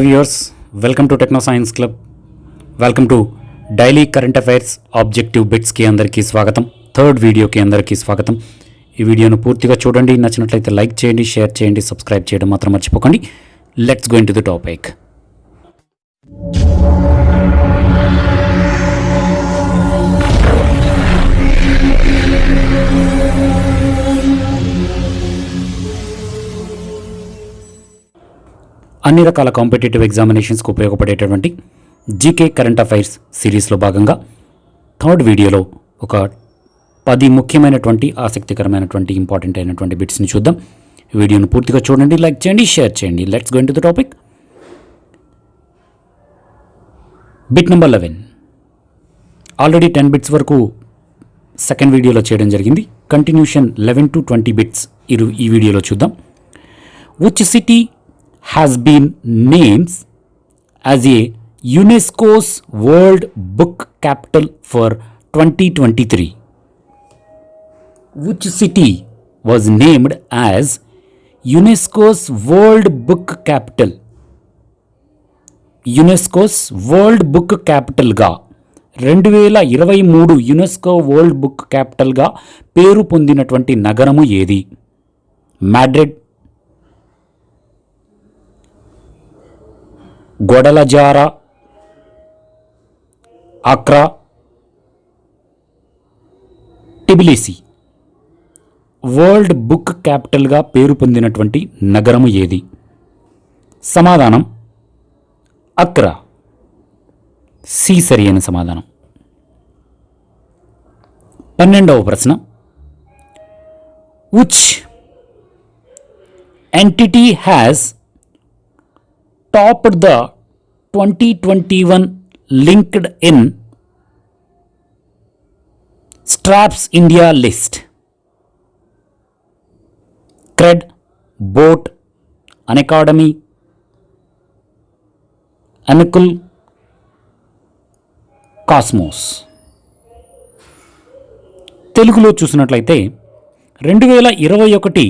Viewers, welcome to Techno Science Club. Welcome to Daily Current Affairs Objective Bits की అందరికీ స్వాగతం. Third వీడియోకి అందరికీ స్వాగతం. ఈ వీడియోను పూర్తిగా చూడండి, నచ్చినట్లయితే లైక్ చేయండి, షేర్ చేయండి, సబ్స్క్రైబ్ చేయడం మాత్రం మర్చిపోకండి. Let's go into the topic. అన్ని రకాల కాంపిటేటివ్ ఎగ్జామినేషన్స్కి ఉపయోగపడేటటువంటి జీకే కరెంట్ అఫైర్స్ సిరీస్లో భాగంగా థర్డ్ వీడియోలో ఒక 10 ముఖ్యమైనటువంటి ఆసక్తికరమైనటువంటి ఇంపార్టెంట్ అయినటువంటి బిట్స్ని చూద్దాం. వీడియోను పూర్తిగా చూడండి, లైక్ చేయండి, షేర్ చేయండి. Let's go into the topic. Bit number 11. Already 10 bits వరకు సెకండ్ వీడియోలో చేయడం జరిగింది. కంటిన్యూషన్ 11 to 20 బిట్స్ ఈ వీడియోలో చూద్దాం. Which city has been named as a UNESCO's World Book Capital for 2023? Which city was named as UNESCO's World Book Capital? UNESCO's World Book Capital గా 2023 UNESCO world book క్యాపిటల్గా పేరు పొందినటువంటి నగరము ఏది? Madrid, Guadalajara, Accra, Tbilisi. World book క్యాపిటల్గా పేరు పొందినటువంటి నగరము ఏది? సమాధానం అక్రా. సి సరి అయిన సమాధానం. 12వ ప్రశ్న. Which entity has topped the 2021 LinkedIn Straps India list? Cred, Boat, Unacademy, Anakul, Cosmos. తెలుగులో చూసినట్లయితే 2021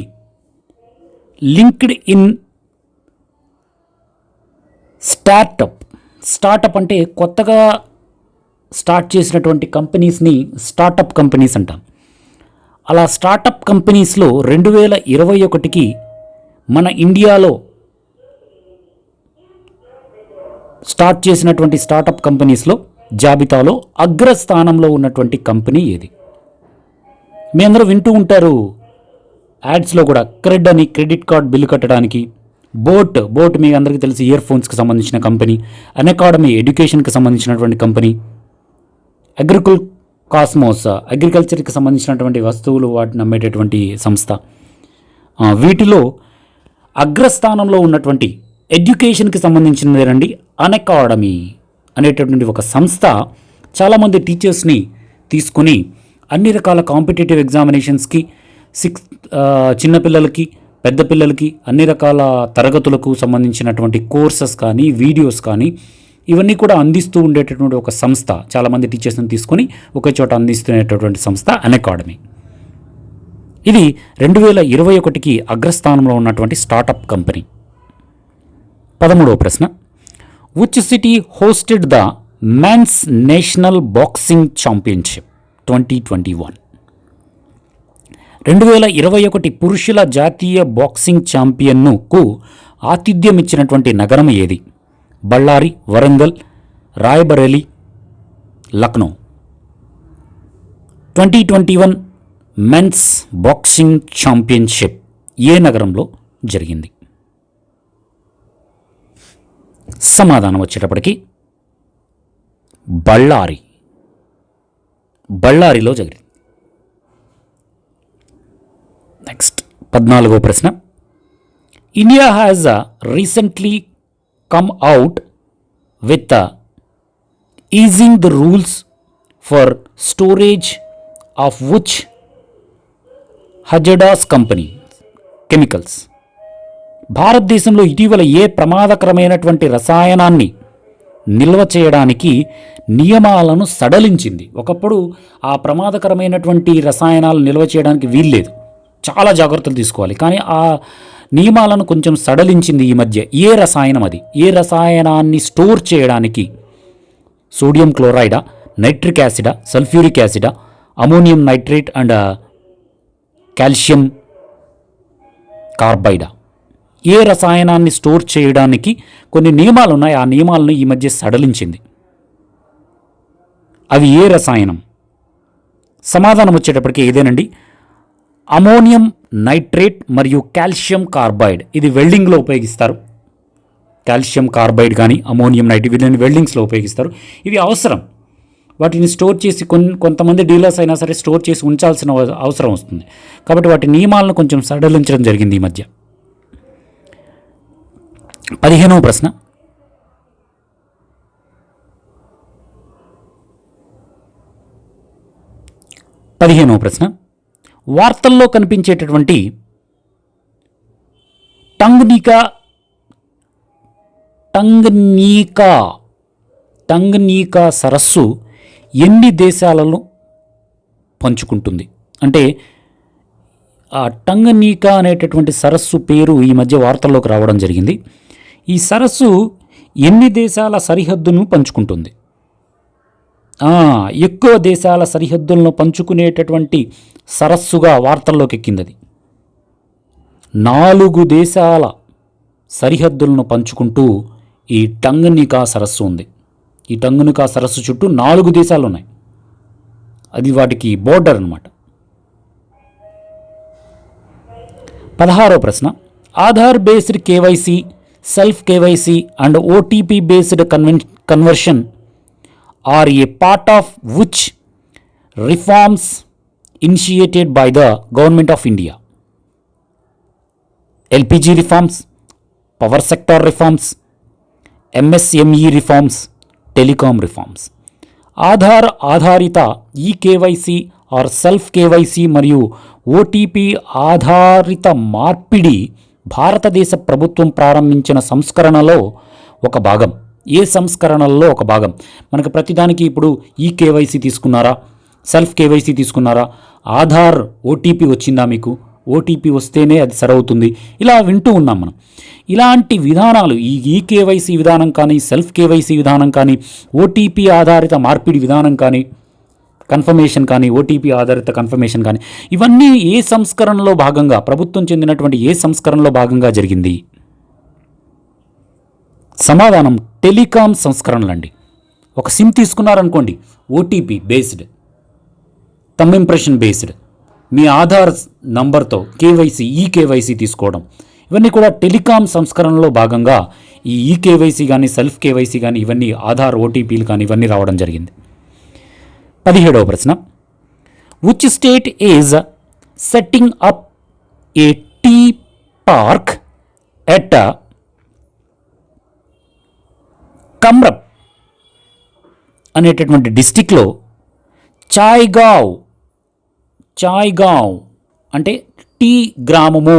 లింక్డ్ ఇన్ స్టార్టప్ అంటే కొత్తగా స్టార్ట్ చేసినటువంటి కంపెనీస్ని స్టార్టప్ కంపెనీస్ అంటాం. అలా స్టార్టప్ కంపెనీస్లో 2021కి మన ఇండియాలో స్టార్ట్ చేసినటువంటి స్టార్టప్ కంపెనీస్లో జాబితాలో అగ్రస్థానంలో ఉన్నటువంటి కంపెనీ ఏది? మీ అందరూ వింటూ ఉంటారు యాడ్స్లో కూడా. క్రెడ్ అని క్రెడిట్ కార్డ్ బిల్లు కట్టడానికి, బోట్ మీకు అందరికీ తెలిసి ఇయర్ ఫోన్స్కి సంబంధించిన కంపెనీ, అన్అకాడమీ ఎడ్యుకేషన్కి సంబంధించినటువంటి కంపెనీ, కాస్మోస్ అగ్రికల్చర్కి సంబంధించినటువంటి వస్తువులు వాటిని అమ్మేటటువంటి సంస్థ. వీటిలో అగ్రస్థానంలో ఉన్నటువంటి ఎడ్యుకేషన్కి సంబంధించినదేనండి అన్అకాడమీ అనేటటువంటి ఒక సంస్థ. చాలామంది టీచర్స్ని తీసుకుని అన్ని రకాల కాంపిటేటివ్ ఎగ్జామినేషన్స్కి చిన్నపిల్లలకి, పెద్ద పిల్లలకి అన్ని రకాల తరగతులకు సంబంధించినటువంటి కోర్సెస్ కానీ, వీడియోస్ కానీ ఇవన్నీ కూడా అందిస్తూ ఉండేటటువంటి ఒక సంస్థ. చాలామంది టీచర్స్ని తీసుకొని ఒకే చోట అందిస్తున్నటువంటి సంస్థ అన్అకాడమీ. ఇది 2021కి అగ్రస్థానంలో ఉన్నటువంటి స్టార్టప్ కంపెనీ. 13వ ప్రశ్న. Which city hosted the men's national boxing championship 2021? 2021 పురుషుల జాతీయ బాక్సింగ్ ఛాంపియన్కు ఆతిథ్యం ఇచ్చినటువంటి నగరం ఏది? Bellary, Warangal, Raebareli, Lucknow. 2021 men's boxing championship ఏ నగరంలో జరిగింది? సమాధానం వచ్చేటప్పటికి బళ్ళారిలో జరిగింది. నెక్స్ట్ 14వ ప్రశ్న. India has recently come out with easing the rules for storage of which hazardous company chemicals? భారతదేశంలో ఇటీవల ఏ ప్రమాదకరమైనటువంటి రసాయనాన్ని నిల్వ చేయడానికి నియమాలను సడలించింది? ఒకప్పుడు ఆ ప్రమాదకరమైనటువంటి రసాయనాలు నిల్వ చేయడానికి వీల్లేదు, చాలా జాగ్రత్తలు తీసుకోవాలి. కానీ ఆ నియమాలను కొంచెం సడలించింది ఈ మధ్య. ఏ రసాయనం అది? ఏ రసాయనాన్ని స్టోర్ చేయడానికి? సోడియం క్లోరైడా, నైట్రిక్ యాసిడా, సల్ఫ్యూరిక్ యాసిడా, అమోనియం నైట్రేట్ అండ్ కాల్షియం కార్బైడా? ఏ రసాయనాన్ని స్టోర్ చేయడానికి కొన్ని నియమాలు ఉన్నాయి. ఆ నియమాలను ఈ మధ్య సడలించింది. అవి ఏ రసాయనం? సమాధానం వచ్చేటప్పటికి ఇదేనండి, అమోనియం నైట్రేట్ మరియు కాల్షియం కార్బైడ్. ఇది వెల్డింగ్లో ఉపయోగిస్తారు. కాల్షియం కార్బైడ్ కానీ అమోనియం నైట్రేట్ వీటిని వెల్డింగ్స్లో ఉపయోగిస్తారు. ఇవి అవసరం. వాటిని స్టోర్ చేసి కొంతమంది డీలర్స్ అయినా సరే స్టోర్ చేసి ఉంచాల్సిన అవసరం వస్తుంది. కాబట్టి వాటి నియమాలను కొంచెం సడలించడం జరిగింది ఈ మధ్య. 15వ ప్రశ్న. వార్తల్లో కనిపించేటటువంటి టంగ్నీకా సరస్సు ఎన్ని దేశాలలో పంచుకుంటుంది? అంటే ఆ టంగ్నీకా అనేటటువంటి సరస్సు పేరు ఈ మధ్య వార్తల్లోకి రావడం జరిగింది. ఈ సరస్సు ఎన్ని దేశాల సరిహద్దును పంచుకుంటుంది? ఎక్కువ దేశాల సరిహద్దులను పంచుకునేటటువంటి సరస్సుగా వార్తల్లోకి ఎక్కింది. 4 దేశాల సరిహద్దులను పంచుకుంటూ ఈ టంగ్నీకా సరస్సు ఉంది. ఈ టంగ్నీకా సరస్సు చుట్టూ 4 దేశాలు ఉన్నాయి. అది వాటికి బోర్డర్ అన్నమాట. 16వ ప్రశ్న. Aadhaar based KYC, self KYC and OTP based conversion are a part of which reforms initiated by the government of India? LPG reforms, power sector reforms, MSME reforms, telecom reforms. ఆధారిత ఈ కేవైసీ ఆర్ సెల్ఫ్ కేవైసీ మరియు OTP ఆధారిత మార్పిడి భారతదేశ ప్రభుత్వం ప్రారంభించిన సంస్కరణలో ఒక భాగం. ఏ సంస్కరణల్లో ఒక భాగం? మనకు ప్రతిదానికి ఇప్పుడు ఈ కేవైసీ తీసుకున్నారా, సెల్ఫ్ కేవైసీ తీసుకున్నారా, ఆధార్ ఓటీపీ వచ్చిందా మీకు, ఓటీపీ వస్తేనే అది సరవుతుంది, ఇలా వింటూ ఉన్నాం మనం. ఇలాంటి విధానాలు ఈ కేవైసీ విధానం కానీ, సెల్ఫ్ కేవైసీ విధానం కానీ, ఓటీపీ ఆధారిత మార్పిడి విధానం కానీ, కన్ఫర్మేషన్ కానీ, ఓటీపీ ఆధారిత కన్ఫర్మేషన్ కానీ, ఇవన్నీ ఏ సంస్కరణలో భాగంగా, ప్రభుత్వం చెందినటువంటి ఏ సంస్కరణలో భాగంగా జరిగింది? సమాధానం టెలికాం సంస్కరణలండి. ఒక సిమ్ తీసుకున్నారనుకోండి, OTP based, thumb impression based, మీ ఆధార్ నంబర్తో ఈ కేవైసీ తీసుకోవడం, ఇవన్నీ కూడా టెలికాం సంస్కరణలో భాగంగా ఈ కేవైసీ కానీ, సెల్ఫ్ కేవైసీ కానీ, ఇవన్నీ ఆధార్ ఓటీపీలు కానీ ఇవన్నీ రావడం జరిగింది. 17వ ప్రశ్న. Which state is setting up a tea park at Kamrup అనేటటువంటి డిస్టిక్లో చాయ్గావ్ అంటే టీ గ్రామము,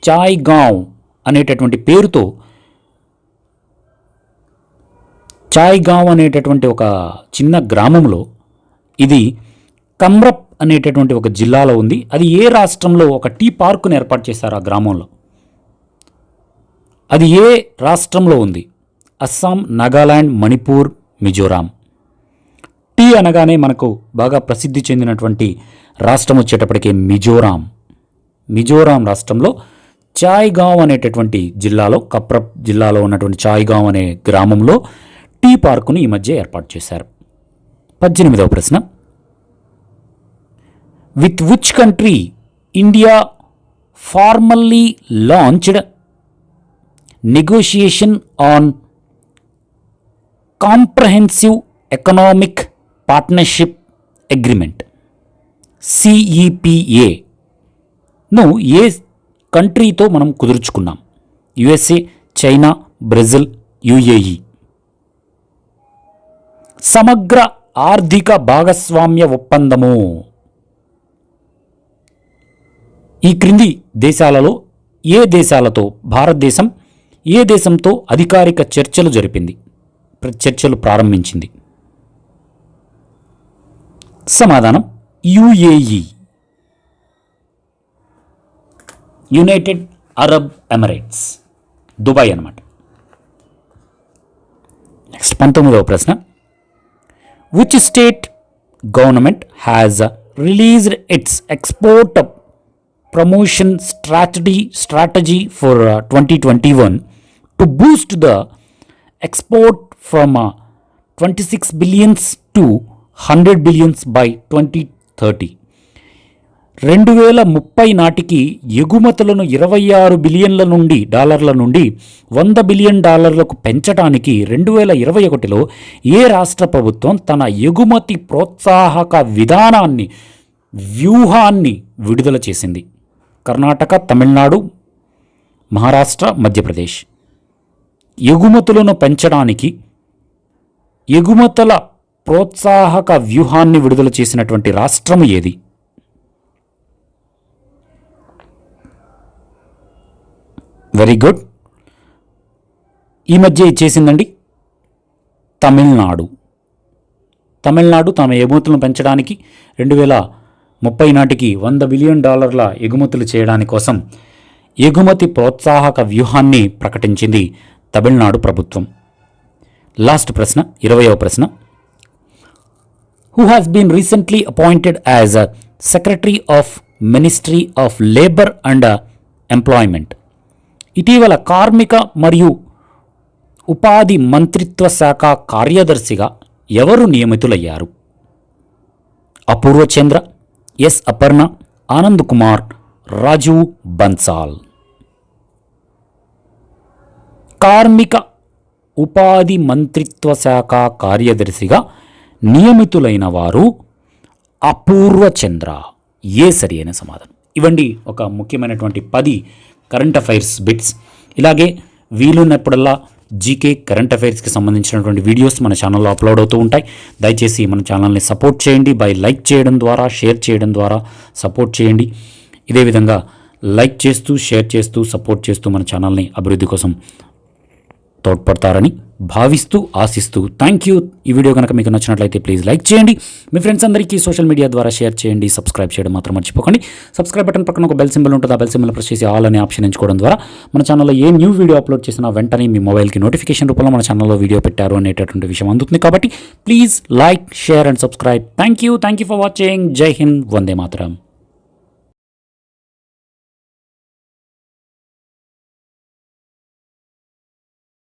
చాయ్గావ్ అనేటటువంటి పేరుతో చాయ్గావ్ అనేటటువంటి ఒక చిన్న గ్రామంలో, ఇది కమ్రప్ అనేటటువంటి ఒక జిల్లాలో ఉంది. అది ఏ రాష్ట్రంలో ఒక టీ పార్కును ఏర్పాటు చేశారు ఆ గ్రామంలో? అది ఏ రాష్ట్రంలో ఉంది? అస్సాం, నాగాలాండ్, మణిపూర్, మిజోరాం. టీ అనగానే మనకు బాగా ప్రసిద్ధి చెందినటువంటి రాష్ట్రం వచ్చేటప్పటికే మిజోరాం రాష్ట్రంలో చాయ్గావ్ అనేటటువంటి జిల్లాలో, కప్రప్ జిల్లాలో ఉన్నటువంటి చాయ్గావ్ అనే గ్రామంలో టీ పార్కును ఈ మధ్య ఏర్పాటు చేశారు. 18వ ప్రశ్న. With which country India formally launched negotiation on comprehensive economic partnership agreement CEPAను ఏ కంట్రీతో మనం కుదుర్చుకున్నాం? USA, China, Brazil, UAE. సమగ్ర ఆర్థిక భాగస్వామ్య ఒప్పందము. ఈ క్రింది దేశాలలో ఏ దేశాలతో భారతదేశం ఏ దేశంతో అధికారిక చర్చలు ప్రారంభించింది? సమాధానం UAE, United Arab Emirates, Dubai అన్నమాట. నెక్స్ట్ 19వ ప్రశ్న. Which state government has released it's export promotion strategy for 2021 to boost the export from 26 billions to 100 billions by 2030. 2030 నాటికి ఎగుమతులను 26 బిలియన్ల నుండి $100 బిలియన్ పెంచడానికి 2021లో ఏ రాష్ట్ర ప్రభుత్వం తన ఎగుమతి ప్రోత్సాహక వ్యూహాన్ని విడుదల చేసింది? కర్ణాటక, తమిళనాడు, మహారాష్ట్ర, మధ్యప్రదేశ్. ఎగుమతులను పెంచడానికి ఎగుమతుల ప్రోత్సాహక వ్యూహాన్ని విడుదల చేసినటువంటి రాష్ట్రము ఏది? Very good. ఈ మధ్య చేసిందండి తమిళనాడు. తమ ఎగుమతులను పెంచడానికి 2030 నాటికి $100 బిలియన్ ఎగుమతులు చేయడానికి కోసం ఎగుమతి ప్రోత్సాహక వ్యూహాన్ని ప్రకటించింది తమిళనాడు ప్రభుత్వం. లాస్ట్ ప్రశ్న, 20వ ప్రశ్న. Who has been recently appointed as secretary of ministry of labour and employment? ఇటీవల కార్మిక మరియు ఉపాధి మంత్రిత్వ శాఖ కార్యదర్శిగా ఎవరు నియమితులయ్యారు? అపూర్వ చంద్ర, ఎస్ అపర్ణ, ఆనంద్ కుమార్, రాజీవ్ బన్సాల్. కార్మిక ఉపాధి మంత్రిత్వ శాఖ కార్యదర్శిగా నియమితులైన వారు అపూర్వ చంద్ర. ఏ సరి అయిన సమాధానం. ఇవ్వండి ఒక ముఖ్యమైనటువంటి 10 కరెంట్ అఫైర్స్ బిట్స్. ఇలాగే వీలున్నప్పుడల్లా జీకే కరెంట్ అఫైర్స్కి సంబంధించినటువంటి వీడియోస్ మన ఛానల్లో అప్లోడ్ అవుతూ ఉంటాయి. దయచేసి మన ఛానల్ని సపోర్ట్ చేయండి. లైక్ చేయడం ద్వారా, షేర్ చేయడం ద్వారా సపోర్ట్ చేయండి. ఇదే విధంగా లైక్ చేస్తూ, షేర్ చేస్తూ, సపోర్ట్ చేస్తూ మన ఛానల్ని అభివృద్ధి కోసం తోడ్పడతారని భావిస్తూ, ఆశిస్తూ థ్యాంక్ యూ. ఈ వీడియో కనుక మీకు నచ్చినట్లయితే ప్లీజ్ లైక్ చేయండి. మీ ఫ్రెండ్స్ అందరికీ సోషల్ మీడియా ద్వారా షేర్ చేయండి. సబ్స్క్రైబ్ చేయడం మాత్రం మర్చిపోకండి. సబ్స్క్రైబ్ బటన్ పక్కన ఒక బెల్ సింబల్ ఉంటుంది. ఆ బెల్ సింబల్ ప్రెస్ చేసి ఆల్ అనే ఆప్షన్ ఎంచుకోవడం ద్వారా మన ఛానల్లో ఏ న్యూ వీడియో అప్లోడ్ చేసినా వెంటనే మీ మొబైల్కి నోటిఫికేషన్ రూపంలో మన ఛానల్లో వీడియో పెట్టారు అనేటటువంటి విషయం అందుతుంది. కాబట్టి please like, share and subscribe. Thank you for watching. జై హింద్, వందే మాతరం.